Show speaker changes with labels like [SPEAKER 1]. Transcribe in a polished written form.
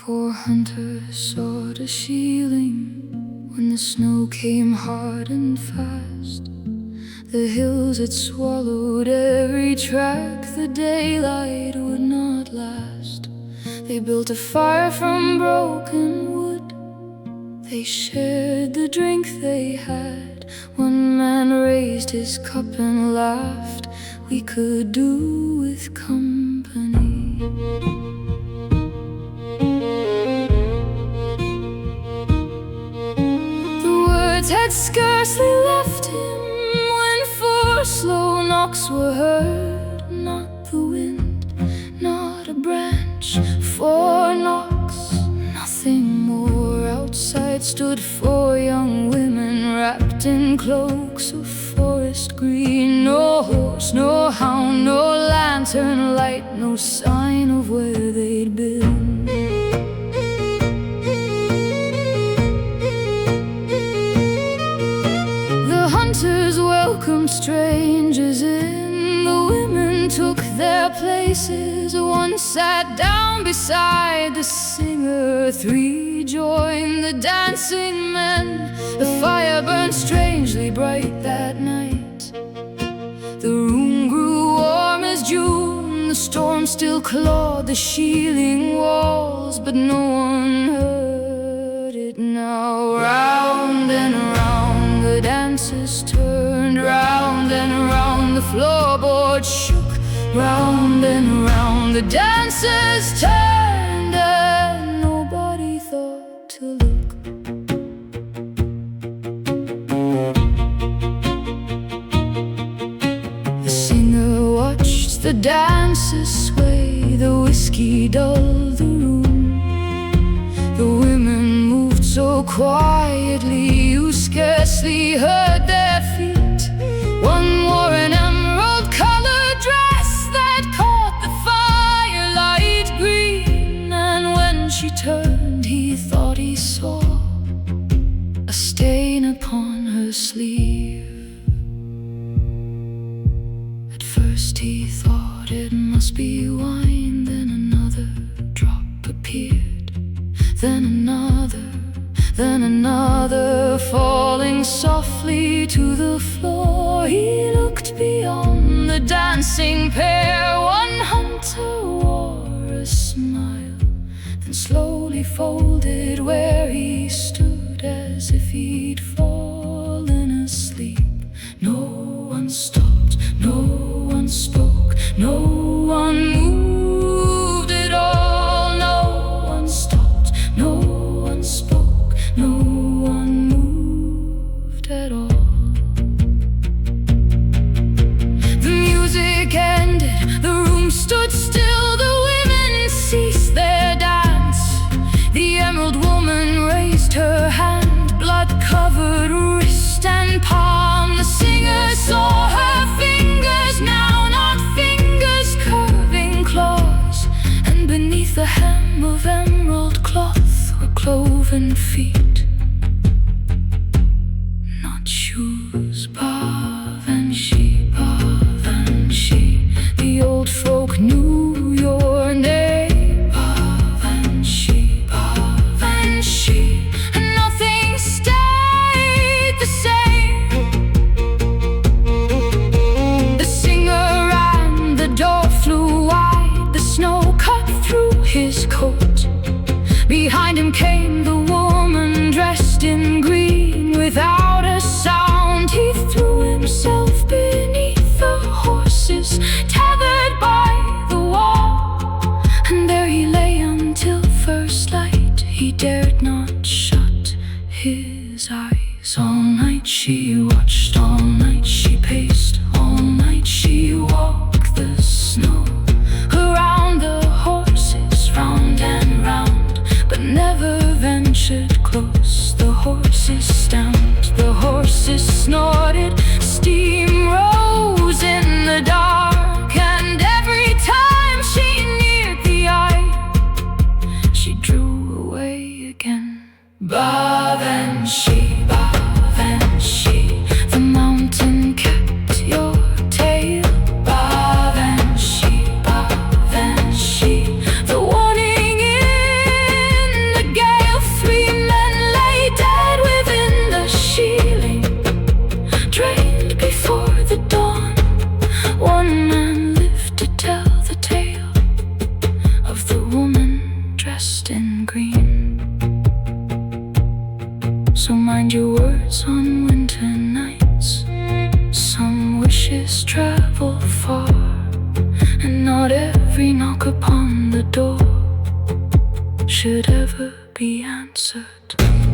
[SPEAKER 1] Four hunters sought a shieling when the snow came hard and fast. The hills had swallowed every track, the daylight would not last. They built a fire from broken wood, they shared the drink they had. One man raised his cup and laughed, we could do with company. The words had scarcely left him when four slow knocks were heard. Not the wind, not a branch, four knocks, nothing more. Outside stood four young women wrapped in cloaks of forest green. No horse, no hound, no lantern light, no sign of where they'd been. The hunters welcomed strangers in, the women took their places. One sat down beside the singer, three joined the dancing men. The fire burned strangely bright that night, the room grew warm as June. The storm still clawed the shieling walls, but no one heard it now. Round and round the dancers turned, round and round the floorboard shook. Round and round the dancers turned, and nobody thought to look. The singer watched the dancers sway, the whiskey dulled the room. The women moved so quietly you scarcely heard their feet. One wore an emerald-colored dress that caught the firelight green, and when she turned he thought he saw a stain upon her sleeve. At first he thought it must be wine, then another drop appeared, then another, falling softly to the floor. He looked beyond the dancing pair. One hunter wore a smile, then slowly folded where he stood as if he'd fallen asleep. No one stopped, no one spoke, no one moved at all. No one stopped, no one spoke, no one moved at all. The music ended, the room stood still, the women ceased their dance. The emerald woman raised her hand, blood-covered wrist and palm. The singer saw her fingers now, not fingers curving claws, and beneath the hem of emerald cloth were cloven feet, not shoes. Baobhan Sith, the old folk knew your name. Baobhan Sith, and nothing stayed the same. The singer ran, the door flew wide, the snow cut through his coat. Behind him came the woman every knock upon the door should ever be answered.